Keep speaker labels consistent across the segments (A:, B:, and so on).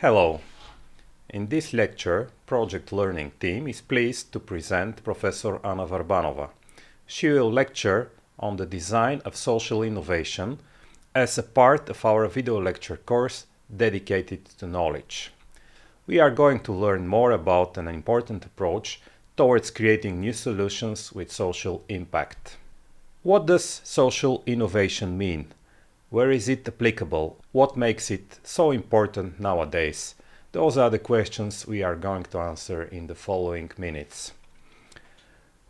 A: Hello. In this lecture, Project Learning team is pleased to present Professor Anna Varbanova. She will lecture on the design of social innovation as a part of our video lecture course dedicated to knowledge. We are going to learn more about an important approach towards creating new solutions with social impact. What does social innovation mean? Where is it applicable? What makes it so important nowadays? Those are the questions we are going to answer in the following minutes.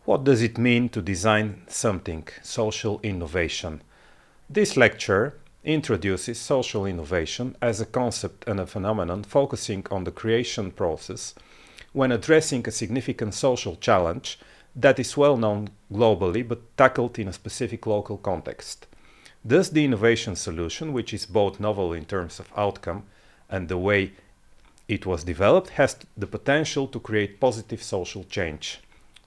A: What does it mean to design something, social innovation? This lecture introduces social innovation as a concept and a phenomenon focusing on the creation process when addressing a significant social challenge that is well known globally but tackled in a specific local context. Thus, the innovation solution, which is both novel in terms of outcome and the way it was developed, has the potential to create positive social change.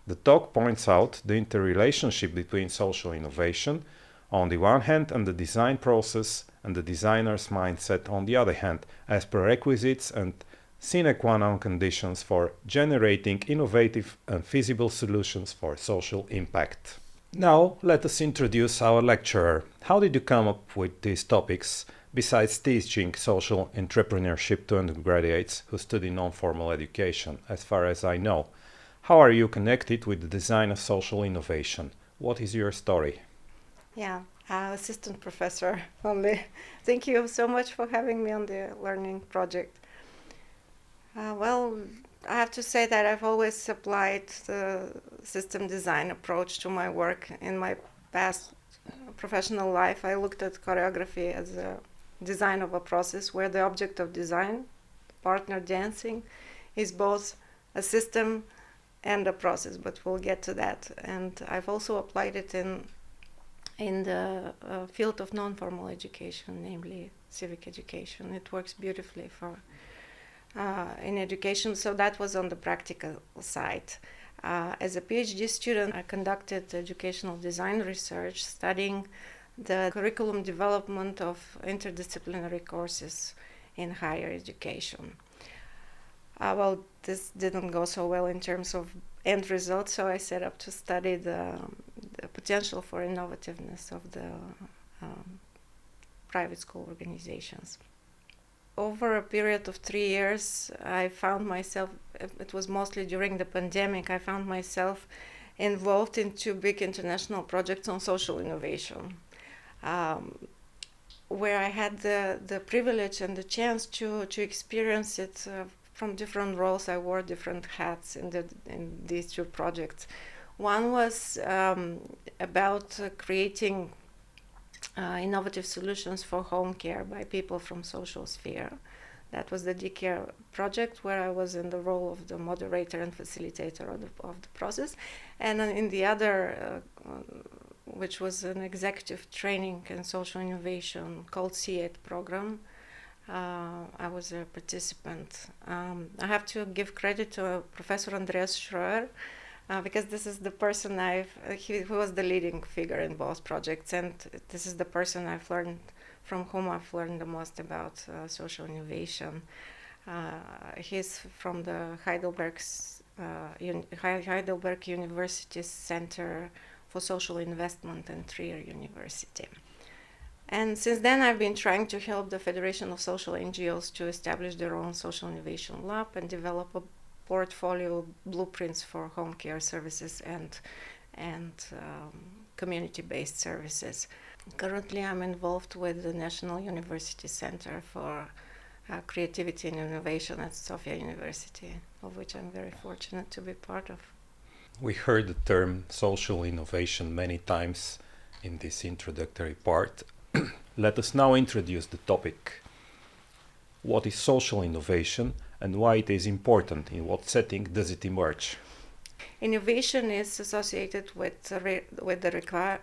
A: The talk points out the interrelationship between social innovation on the one hand and the design process and the designer's mindset on the other hand as prerequisites and sine qua non conditions for generating innovative and feasible solutions for social impact. Now, let us introduce our lecturer. How did you come up with these topics, besides teaching social entrepreneurship to undergraduates who study non-formal education, as far as I know? How are you connected with the design of social innovation? What is your story?
B: Yeah, assistant professor only. Thank you so much for having me on the learning project. Well, I have to say that I've always applied the system design approach to my work. In my past professional life, I looked at choreography as a design of a process where the object of design, partner dancing, is both a system and a process, but we'll get to that. And I've also applied it in the field of non-formal education, namely civic education. It works beautifully for in education, so that was on the practical side. As a PhD student, I conducted educational design research studying the curriculum development of interdisciplinary courses in higher education. Well, this didn't go so well in terms of end results, so I set up to study the potential for innovativeness of the private school organizations. Over a period of 3 years, I found myself, it was mostly during the pandemic, I found myself involved in 2 big international projects on social innovation, where I had the privilege and the chance to experience it from different roles. I wore different hats in these 2 projects. One was about creating innovative solutions for home care by people from social sphere. That was the DCare project, where I was in the role of the moderator and facilitator of the process. And in the other, which was an executive training and social innovation called C8 program, I was a participant. I have to give credit to Professor Andreas Schroer, because this is the person he was the leading figure in both projects, and this is the person from whom I've learned the most about social innovation. He's from the Heidelberg University Center for Social Investment and Trier University. And since then, I've been trying to help the Federation of Social NGOs to establish their own social innovation lab and develop a portfolio blueprints for home care services and community-based services. Currently, I'm involved with the National University Center for Creativity and Innovation at Sofia University, of which I'm very fortunate to be part of.
A: We heard the term social innovation many times in this introductory part. Let us now introduce the topic. What is social innovation and why it is important? In what setting does it emerge?
B: Innovation is associated with the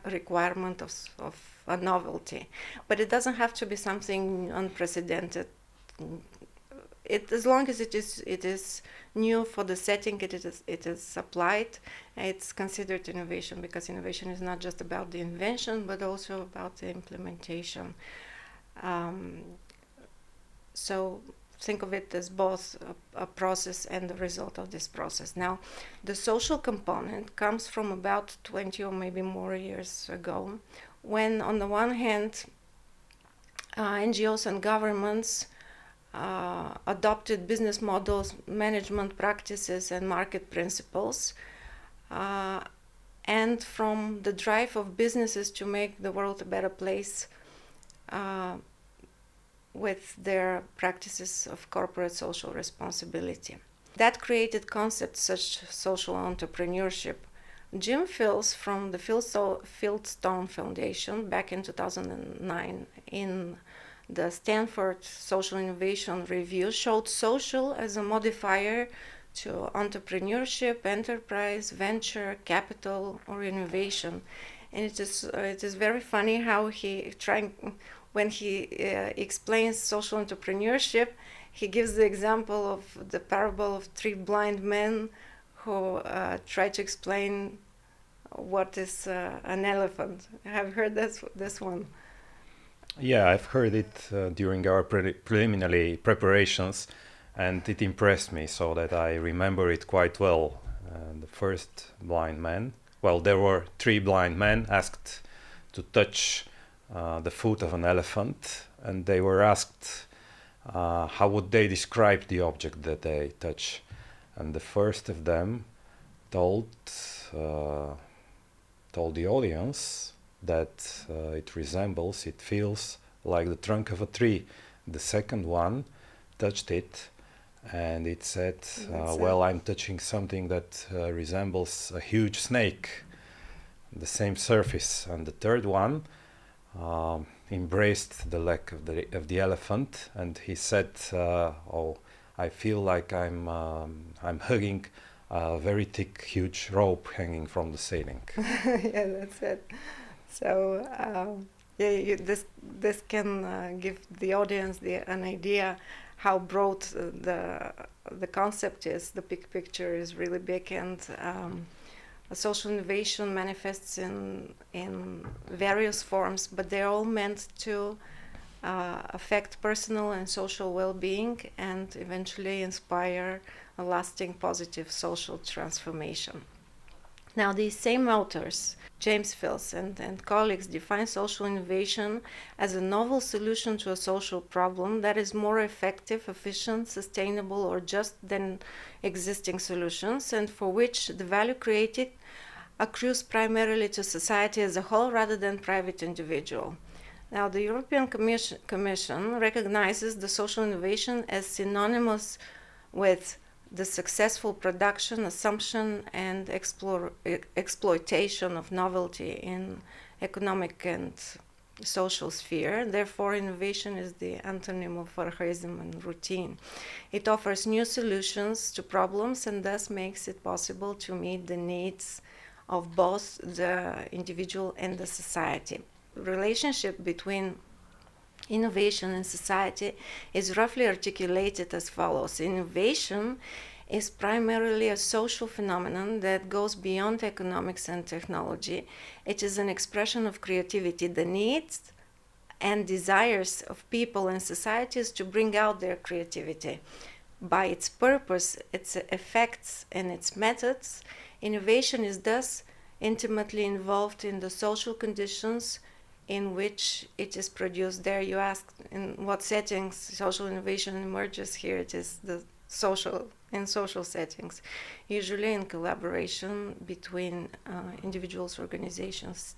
B: requirement of a novelty, but it doesn't have to be something unprecedented. As long as it is new for the setting, it is applied, it's considered innovation, because innovation is not just about the invention, but also about the implementation. So think of it as both a process and the result of this process. Now, the social component comes from about 20 or maybe more years ago, when on the one hand, NGOs and governments adopted business models, management practices, and market principles, and from the drive of businesses to make the world a better place with their practices of corporate social responsibility. That created concepts such as social entrepreneurship. Jim Fields from the Fieldstone Foundation back in 2009 in the Stanford Social Innovation Review showed social as a modifier to entrepreneurship, enterprise, venture, capital, or innovation. And it is very funny how when he explains social entrepreneurship, he gives the example of the parable of three blind men who try to explain what is an elephant. Have you heard this one?
A: Yeah, I've heard it during our preliminary preparations, and it impressed me so that I remember it quite well. The first blind man, well, there were three blind men asked to touch the foot of an elephant, and they were asked how would they describe the object that they touch. And the first of them told the audience that it feels like the trunk of a tree. The second one touched it, and it said, well, I'm touching something that resembles a huge snake, the same surface. And the third one embraced the leg of the elephant, and he said, oh, I feel like I'm hugging a very thick, huge rope hanging from the ceiling.
B: Yeah, that's it. So this can give the audience an idea how broad the concept is. The big picture is really big, and social innovation manifests in various forms, but they're all meant to affect personal and social well-being and eventually inspire a lasting positive social transformation. Now, these same authors, James Fields and colleagues, define social innovation as a novel solution to a social problem that is more effective, efficient, sustainable, or just than existing solutions, and for which the value created accrues primarily to society as a whole rather than private individual. Now, the European Commission recognizes the social innovation as synonymous with the successful production, assumption, and exploitation of novelty in economic and social sphere. Therefore, innovation is the antonym of archaism and routine. It offers new solutions to problems and thus makes it possible to meet the needs of both the individual and the society. The relationship between innovation and society is roughly articulated as follows. Innovation is primarily a social phenomenon that goes beyond economics and technology. It is an expression of creativity, the needs and desires of people and societies to bring out their creativity. By its purpose, its effects, and its methods, innovation is thus intimately involved in the social conditions in which it is produced. There you asked in what settings social innovation emerges. Here it is in social settings, usually in collaboration between individuals, organizations,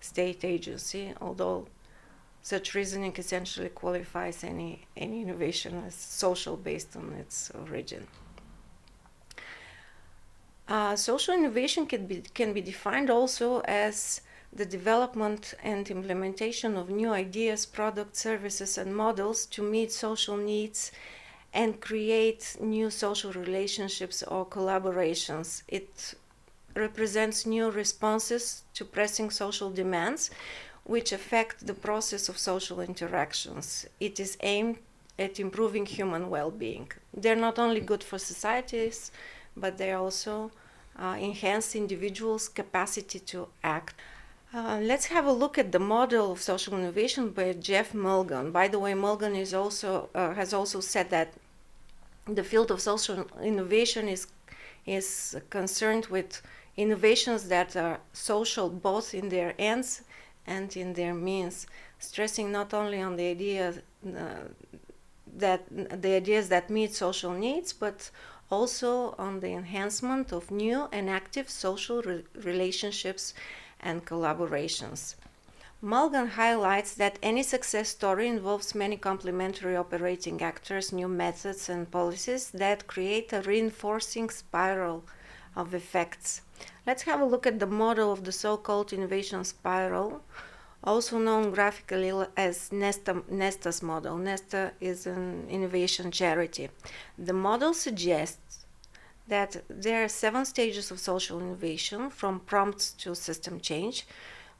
B: state agency, although such reasoning essentially qualifies any innovation as social based on its origin. Social innovation can be defined also as the development and implementation of new ideas, products, services, and models to meet social needs and create new social relationships or collaborations. It represents new responses to pressing social demands, which affect the process of social interactions. It is aimed at improving human well-being. They're not only good for societies, but they also enhance individuals' capacity to act. Let's have a look at the model of social innovation by Jeff Mulgan. By the way, Mulgan is also has also said that the field of social innovation is concerned with innovations that are social both in their ends and in their means, stressing not only on the idea that the ideas that meet social needs, but also on the enhancement of new and active social relationships and collaborations. Mulgan highlights that any success story involves many complementary operating actors, new methods, and policies that create a reinforcing spiral of effects. Let's have a look at the model of the so-called innovation spiral, also known graphically as Nesta's model. Nesta is an innovation charity. The model suggests that there are 7 stages of social innovation, from prompts to system change,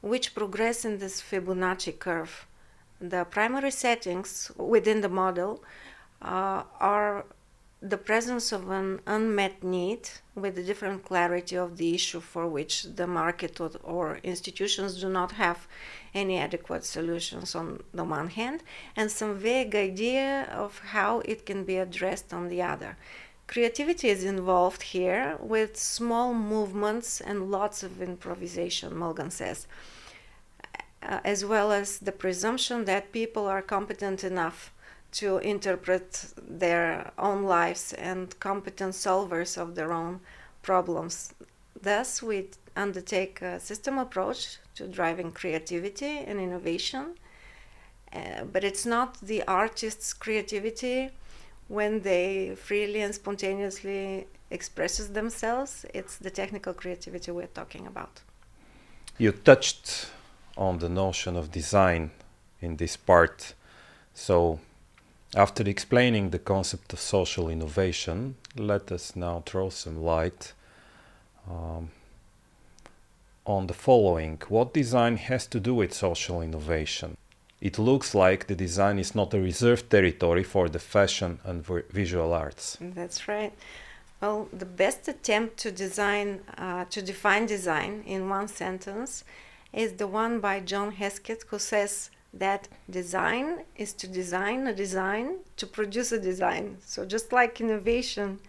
B: which progress in this Fibonacci curve. The primary settings within the model are the presence of an unmet need with a different clarity of the issue for which the market or institutions do not have any adequate solutions on the one hand, and some vague idea of how it can be addressed on the other. Creativity is involved here with small movements and lots of improvisation, Mulgan says, as well as the presumption that people are competent enough to interpret their own lives and competent solvers of their own problems. Thus, we undertake a system approach to driving creativity and innovation, but it's not the artist's creativity when they freely and spontaneously expresses themselves. It's the technical creativity we're talking about.
A: You touched on the notion of design in this part. So, after explaining the concept of social innovation, let us now throw some light on the following. What design has to do with social innovation? It looks like the design is not a reserved territory for the fashion and visual arts.
B: That's right. Well, the best attempt to define design in one sentence is the one by John Hesketh, who says that design is to design a design to produce a design. So just like innovation,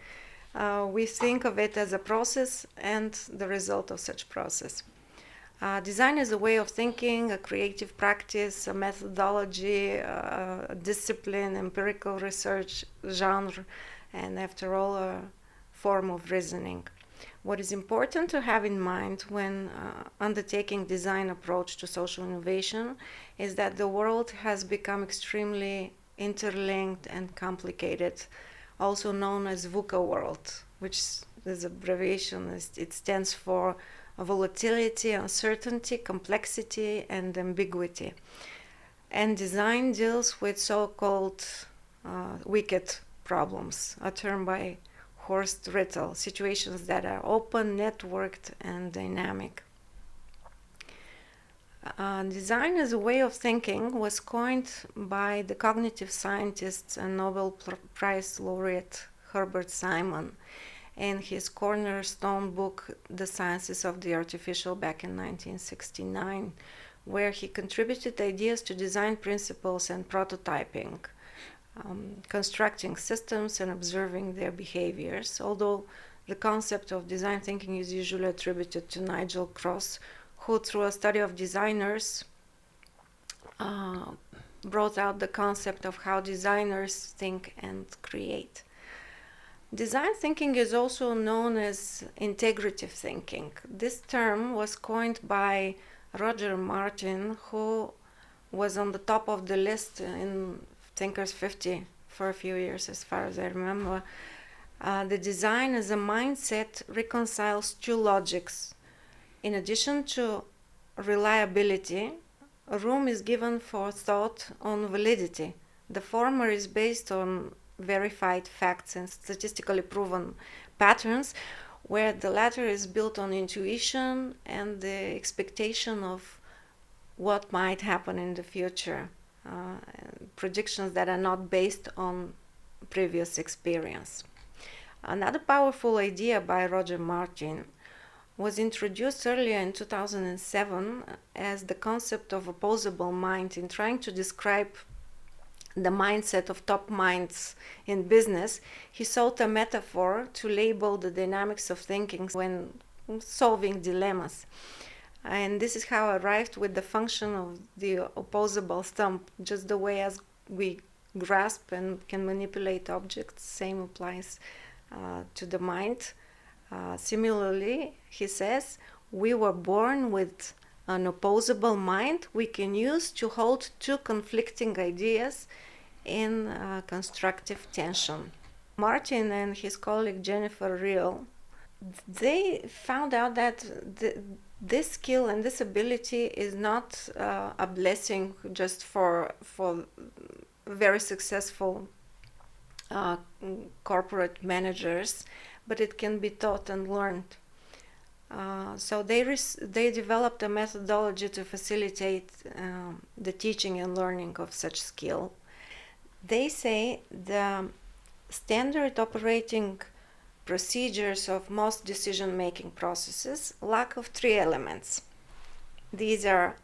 B: we think of it as a process and the result of such process. Design is a way of thinking, a creative practice, a methodology, a discipline, empirical research, genre, and after all, a form of reasoning. What is important to have in mind when undertaking design approach to social innovation is that the world has become extremely interlinked and complicated, also known as VUCA world, which is abbreviation. It stands for volatility, uncertainty, complexity, and ambiguity. And design deals with so-called wicked problems, a term by Horst Rittel, situations that are open, networked, and dynamic. Design as a way of thinking was coined by the cognitive scientist and Nobel Prize laureate Herbert Simon in his cornerstone book, The Sciences of the Artificial, back in 1969, where he contributed ideas to design principles and prototyping, constructing systems and observing their behaviors, although the concept of design thinking is usually attributed to Nigel Cross, who, through a study of designers, brought out the concept of how designers think and create. Design thinking is also known as integrative thinking. This term was coined by Roger Martin, who was on the top of the list in Thinkers 50 for a few years, as far as I remember. The design as a mindset reconciles two logics. In addition to reliability, room is given for thought on validity. The former is based on verified facts and statistically proven patterns, where the latter is built on intuition and the expectation of what might happen in the future, predictions that are not based on previous experience. Another powerful idea by Roger Martin was introduced earlier in 2007 as the concept of opposable mind in trying to describe the mindset of top minds in business. He sought a metaphor to label the dynamics of thinking when solving dilemmas. And this is how I arrived with the function of the opposable thumb, just the way as we grasp and can manipulate objects, same applies to the mind. Similarly, he says, we were born with an opposable mind we can use to hold two conflicting ideas in constructive tension. Martin and his colleague Jennifer Real, they found out that this skill and this ability is not a blessing just for very successful corporate managers, but it can be taught and learned. So they developed a methodology to facilitate the teaching and learning of such skill. They say the standard operating procedures of most decision-making processes lack of three elements. These are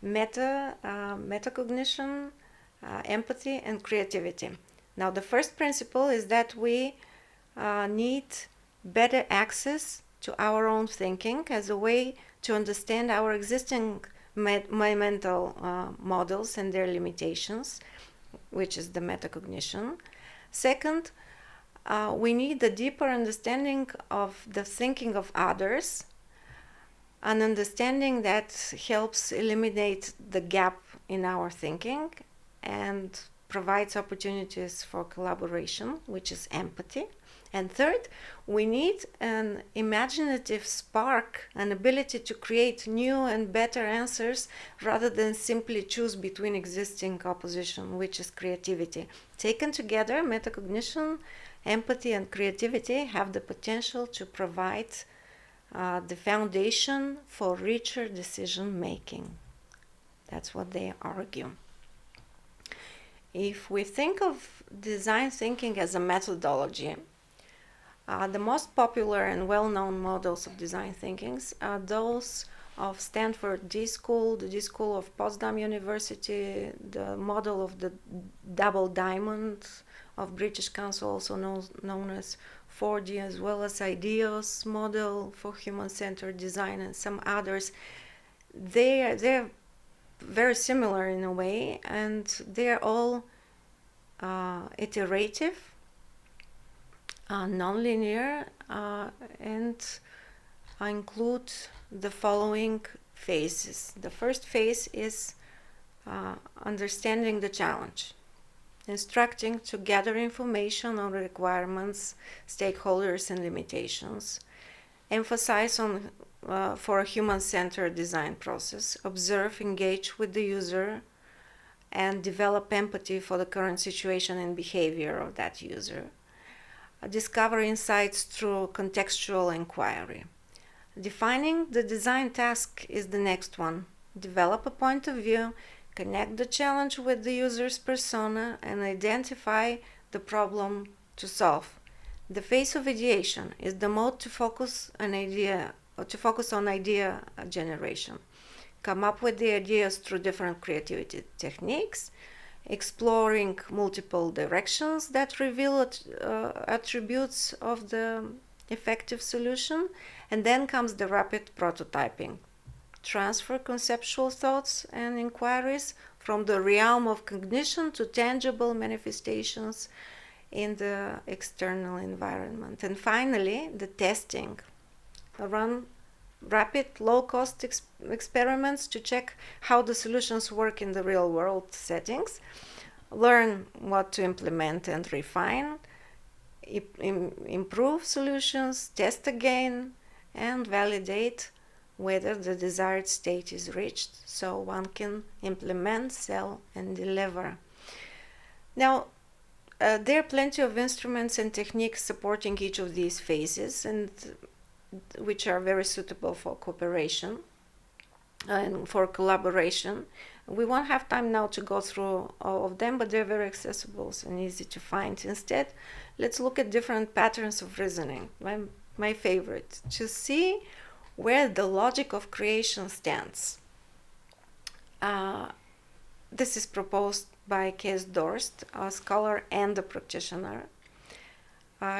B: metacognition, empathy, and creativity. Now, the first principle is that we need better access to our own thinking as a way to understand our existing mental models and their limitations, which is the metacognition. Second, we need a deeper understanding of the thinking of others, an understanding that helps eliminate the gap in our thinking and provides opportunities for collaboration, which is empathy. And third, we need an imaginative spark, an ability to create new and better answers rather than simply choose between existing opposition, which is creativity. Taken together, metacognition, empathy, and creativity have the potential to provide the foundation for richer decision making. That's what they argue. If we think of design thinking as a methodology, the most popular and well-known models of design thinking are those of Stanford D School, the D School of Potsdam University, the model of the double diamond of British Council, also known as 4D, as well as IDEOS model for human-centered design, and some others. They're very similar in a way, and they're all iterative, non-linear, and include the following phases. The first phase is understanding the challenge, instructing to gather information on requirements, stakeholders, and limitations, emphasize on for a human-centered design process, observe, engage with the user, and develop empathy for the current situation and behavior of that user. Discover insights through contextual inquiry. Defining the design task is the next one. Develop a point of view, connect the challenge with the user's persona, and identify the problem to solve. The phase of ideation is the mode to focus on idea generation. Come up with the ideas through different creativity techniques, exploring multiple directions that reveal attributes of the effective solution, and then comes the rapid prototyping. Transfer conceptual thoughts and inquiries from the realm of cognition to tangible manifestations in the external environment. And finally, the testing. Run rapid, low-cost experiments to check how the solutions work in the real-world settings. Learn what to implement and refine. Improve solutions, test again, and validate whether the desired state is reached, so one can implement, sell, and deliver. Now, there are plenty of instruments and techniques supporting each of these phases, and which are very suitable for cooperation and for collaboration. We won't have time now to go through all of them, but they're very accessible and easy to find. Instead, let's look at different patterns of reasoning. My favorite, to see where the logic of creation stands. This is proposed by Kees Dorst, a scholar and a practitioner.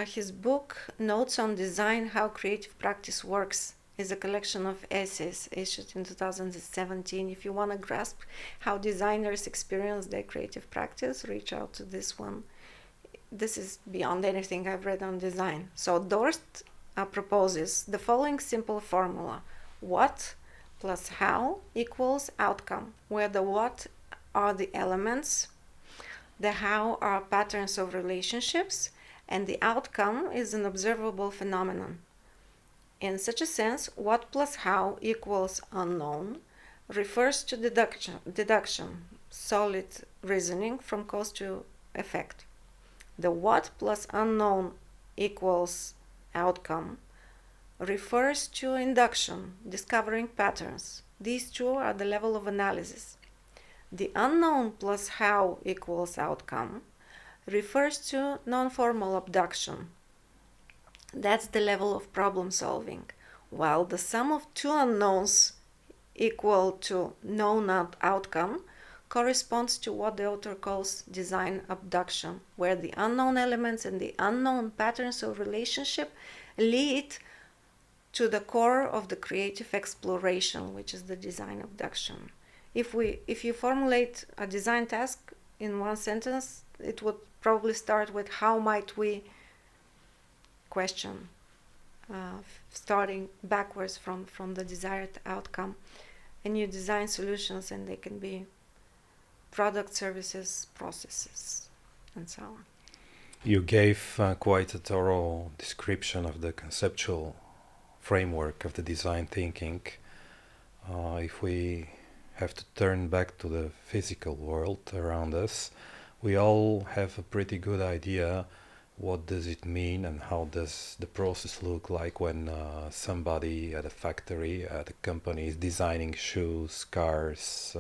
B: His book, Notes on Design, How Creative Practice Works, is a collection of essays issued in 2017. If you want to grasp how designers experience their creative practice, reach out to this one. This is beyond anything I've read on design. So Dorst proposes the following simple formula. What plus how equals outcome, where the what are the elements, the how are patterns of relationships, and the outcome is an observable phenomenon. In such a sense, what plus how equals unknown refers to deduction, solid reasoning from cause to effect. The what plus unknown equals outcome refers to induction, discovering patterns. These two are the level of analysis. The unknown plus how equals outcome refers to non-formal abduction. That's the level of problem solving, while the sum of two unknowns equal to known outcome corresponds to what the author calls design abduction, where the unknown elements and the unknown patterns of relationship lead to the core of the creative exploration, which is the design abduction. If you formulate a design task in one sentence, it would probably start with how might we question, starting backwards from the desired outcome. And you design solutions, and they can be product, services, processes, and so on.
A: You gave quite a thorough description of the conceptual framework of the design thinking. If we have to turn back to the physical world around us, we all have a pretty good idea what does it mean and how does the process look like when somebody at a factory, at a company is designing shoes, cars,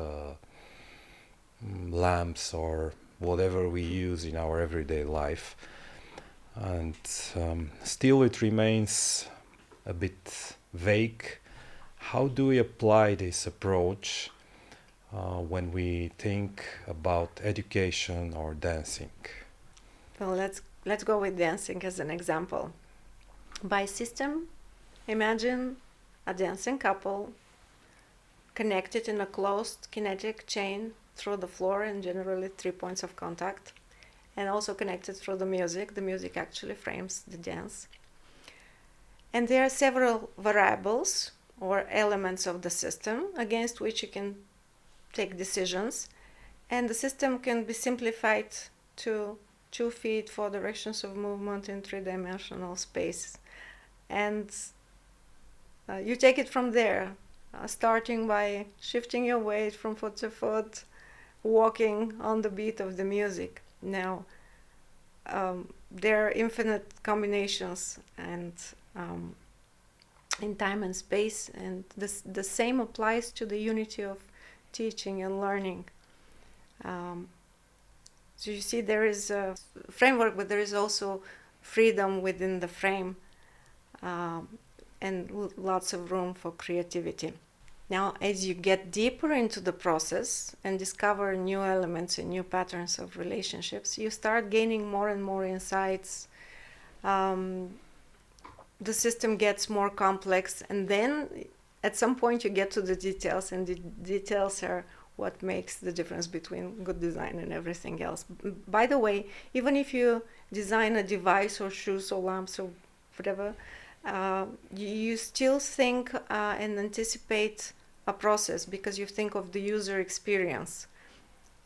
A: lamps, or whatever we use in our everyday life. And still it remains a bit vague. How do we apply this approach when we think about education or dancing?
B: Well, let's go with dancing as an example. By system, imagine a dancing couple connected in a closed kinetic chain through the floor and generally 3 points of contact, and also connected through the music. The music actually frames the dance. And there are several variables or elements of the system against which you can take decisions, and the system can be simplified to 2 feet, 4 directions of movement in 3-dimensional space. And you take it from there, starting by shifting your weight from foot to foot, walking on the beat of the music. Now, there are infinite combinations and in time and space, and the same applies to the unity of teaching and learning. So you see, there is a framework, but there is also freedom within the frame, and lots of room for creativity. Now, as you get deeper into the process and discover new elements and new patterns of relationships, you start gaining more and more insights. The system gets more complex, and then at some point you get to the details, and the details are what makes the difference between good design and everything else. By the way, even if you design a device or shoes or lamps or whatever, you still think and anticipate a process, because you think of the user experience,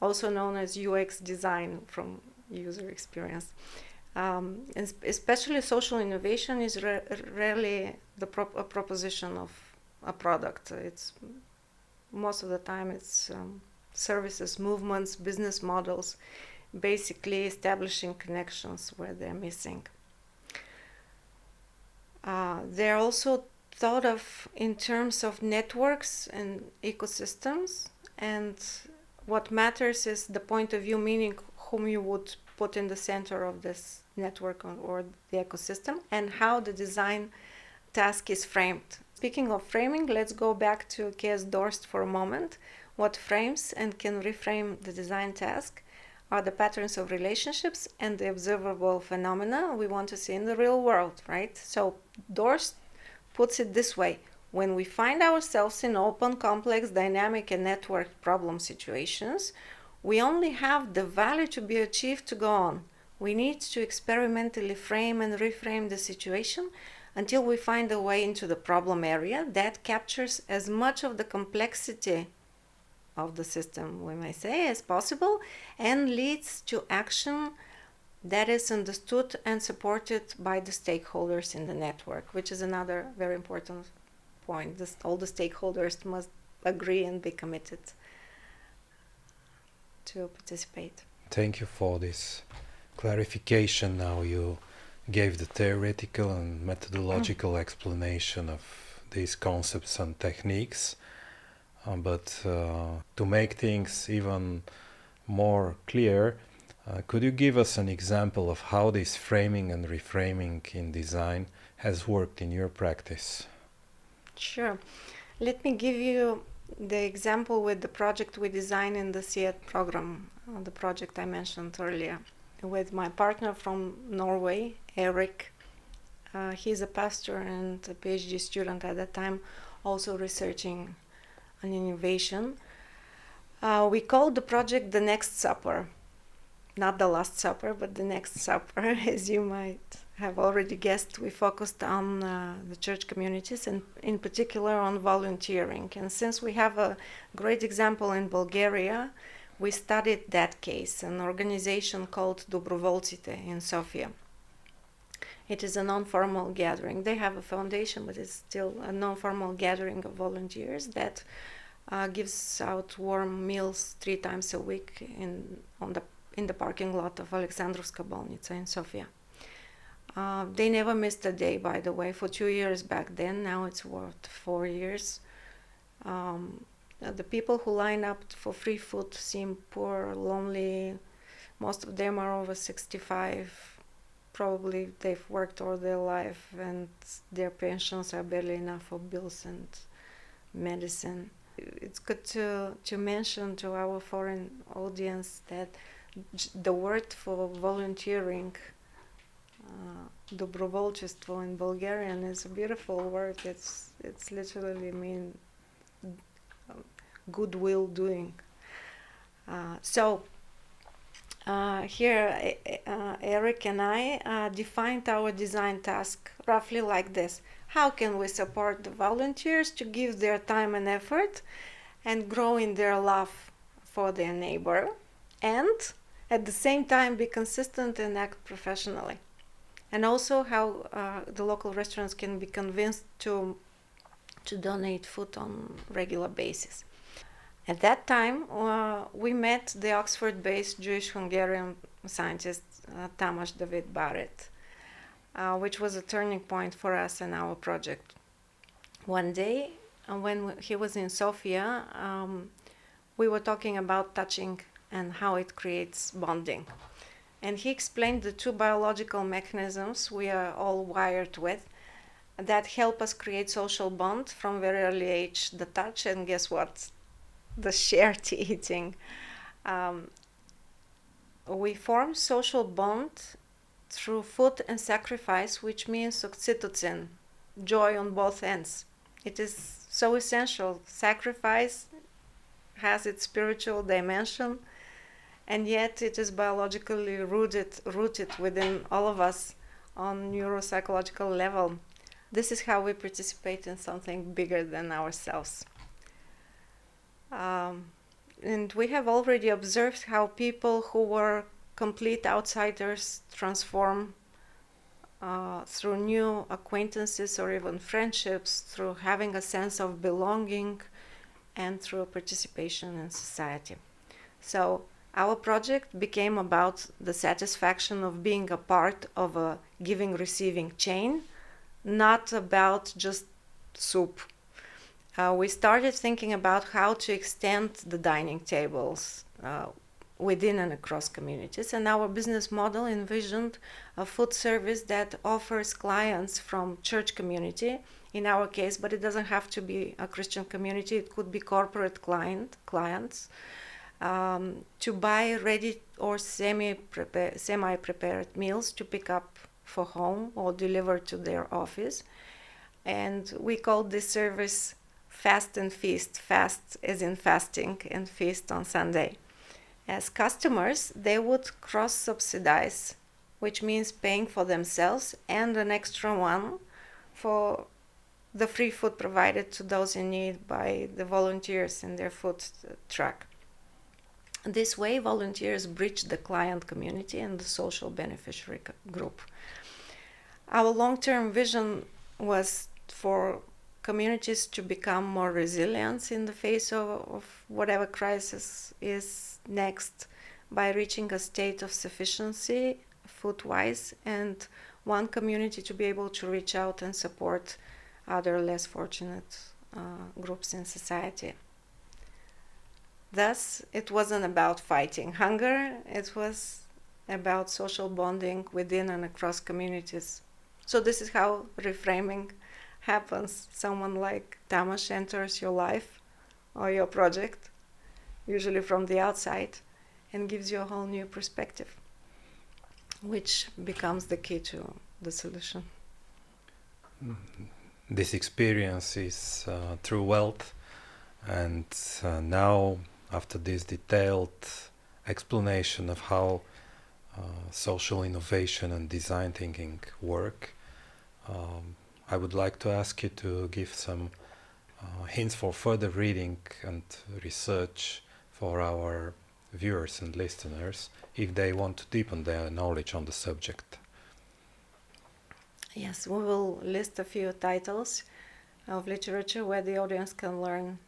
B: also known as UX design, from user experience. And especially social innovation is rarely a proposition of a product. It's most of the time it's services, movements, business models, basically establishing connections where they're missing. They're also thought of in terms of networks and ecosystems, and what matters is the point of view, meaning whom you would put in the center of this network or the ecosystem, and how the design task is framed. speaking of framing, let's go back to Kees Dorst for a moment. What frames and can reframe the design task are the patterns of relationships and the observable phenomena we want to see in the real world, right? So Dorst puts it this way: when we find ourselves in open, complex, dynamic, and networked problem situations, we only have the value to be achieved to go on. We need to experimentally frame and reframe the situation until we find a way into the problem area that captures as much of the complexity of the system, we may say, as possible, and leads to action that is understood and supported by the stakeholders in the network, which is another very important point. All the stakeholders must agree and be committed to participate.
A: Thank you for this clarification. Now you gave the theoretical and methodological explanation of these concepts and techniques. But to make things even more clear, could you give us an example of how this framing and reframing in design has worked in your practice?
B: Sure. Let me give you the example with the project we designed in the CED program, the project I mentioned earlier, with my partner from Norway, Eric. He's a pastor and a PhD student at that time, also researching on innovation. We called the project The Next Supper. Not the Last Supper, but The Next Supper. As you might have already guessed, we focused on the church communities and in particular on volunteering. And since we have a great example in Bulgaria, we studied that case, an organization called Dobrovolcite in Sofia. It is a non-formal gathering. They have a foundation, but it's still a non-formal gathering of volunteers that gives out warm meals 3 times a week in the parking lot of Alexandrovska Bolnica in Sofia. They never missed a day, by the way, for 2 years back then. Now it's 4 years. The people who line up for free food seem poor, lonely. Most of them are over 65. Probably they've worked all their life and their pensions are barely enough for bills and medicine. It's good to mention to our foreign audience that the word for volunteering, dobrovolchestvo in Bulgarian, is a beautiful word. It's literally mean goodwill doing. Here Eric and I defined our design task roughly like this: how can we support the volunteers to give their time and effort and grow in their love for their neighbor, and at the same time be consistent and act professionally? And also how the local restaurants can be convinced to donate food on regular basis. At that time, we met the Oxford-based Jewish-Hungarian scientist Tamás David Barrett, which was a turning point for us in our project. One day, when he was in Sofia, we were talking about touching and how it creates bonding. And he explained the 2 biological mechanisms we are all wired with that help us create social bond from very early age: the touch and, guess what? The shared eating. We form social bond through food and sacrifice, which means oxytocin, joy on both ends. It is so essential. Sacrifice has its spiritual dimension, and yet it is biologically rooted within all of us on neuropsychological level. This is how we participate in something bigger than ourselves. And we have already observed how people who were complete outsiders transform through new acquaintances or even friendships, through having a sense of belonging and through participation in society. So our project became about the satisfaction of being a part of a giving-receiving chain, not about just soup. We started thinking about how to extend the dining tables within and across communities. And our business model envisioned a food service that offers clients from church community, in our case, but it doesn't have to be a Christian community, it could be corporate clients, to buy ready or semi-prepared meals to pick up for home or deliver to their office. And we call this service Fast and Feast, fast as in fasting and feast on Sunday. As customers, they would cross-subsidize, which means paying for themselves and an extra one for the free food provided to those in need by the volunteers in their food truck. This way, volunteers bridge the client community and the social beneficiary group. Our long-term vision was for communities to become more resilient in the face of whatever crisis is next by reaching a state of sufficiency food-wise, and one community to be able to reach out and support other less fortunate groups in society. Thus, it wasn't about fighting hunger, it was about social bonding within and across communities. So this is how reframing happens. Someone like Tamas enters your life or your project, usually from the outside, and gives you a whole new perspective, which becomes the key to the solution.
A: This experience is true wealth, and now, after this detailed explanation of how social innovation and design thinking work, I would like to ask you to give some hints for further reading and research for our viewers and listeners if they want to deepen their knowledge on the subject.
B: Yes, we will list a few titles of literature where the audience can learn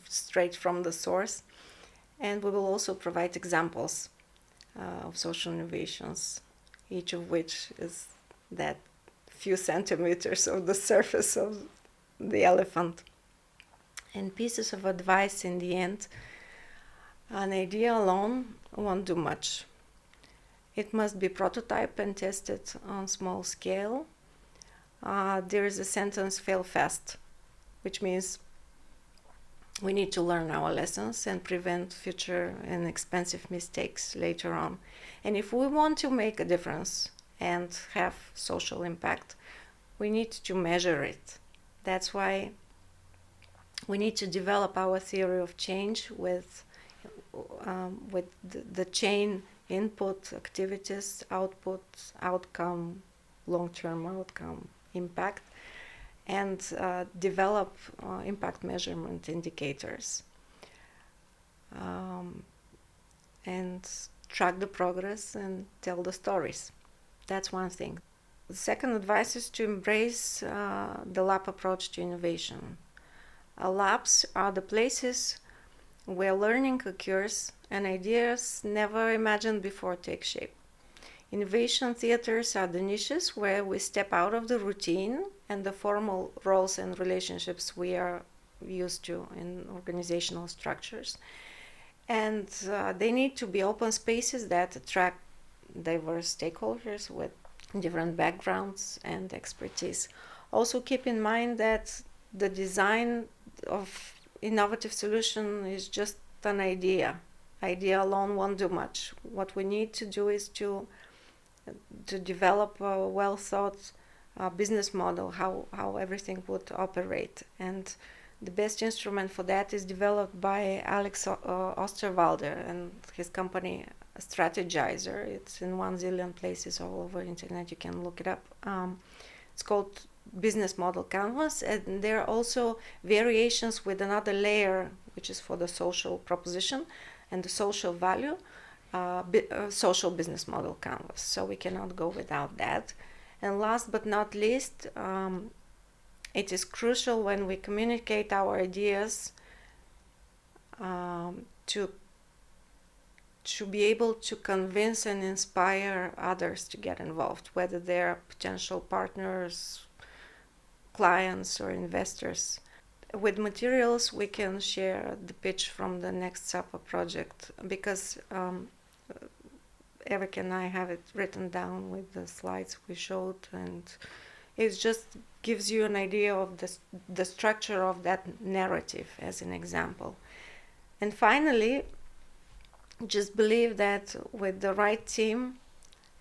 B: straight from the source, and we will also provide examples of social innovations, each of which is that few centimeters of the surface of the elephant. And pieces of advice in the end: an idea alone won't do much. It must be prototyped and tested on small scale. There is a sentence, fail fast, which means we need to learn our lessons and prevent future and expensive mistakes later on. And if we want to make a difference and have social impact, we need to measure it. That's why we need to develop our theory of change with the chain: input, activities, output, outcome, long-term outcome, impact, and develop impact measurement indicators, and track the progress and tell the stories. That's one thing. The second advice is to embrace the lab approach to innovation. Labs are the places where learning occurs and ideas never imagined before take shape. Innovation theaters are the niches where we step out of the routine and the formal roles and relationships we are used to in organizational structures. And they need to be open spaces that attract diverse stakeholders with different backgrounds and expertise. Also keep in mind that the design of innovative solution is just an idea. Idea alone won't do much. What we need to do is to develop a well-thought business model, how everything would operate. And the best instrument for that is developed by Alex Osterwalder and his company Strategizer. It's in 1 zillion places all over the internet. You can look it up. It's called Business Model Canvas, and there are also variations with another layer, which is for the social proposition and the social value, social business model canvas. So we cannot go without that. And last but not least, it is crucial when we communicate our ideas to be able to convince and inspire others to get involved, whether they're potential partners, clients, or investors. with materials, we can share the pitch from the next SAPA project, because Eric and I have it written down with the slides we showed, and it just gives you an idea of the structure of that narrative as an example. And finally, just believe that with the right team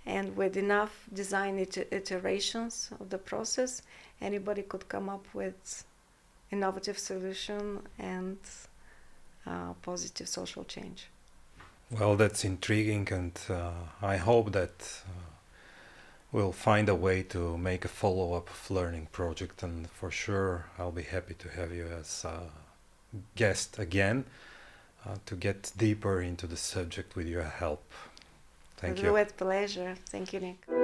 B: and with enough design iterations of the process, anybody could come up with innovative solution and positive social change.
A: Well, that's intriguing, and I hope that we'll find a way to make a follow-up learning project, and for sure I'll be happy to have you as a guest again to get deeper into the subject with your help. Thank you.
B: With pleasure. Thank you, Nick.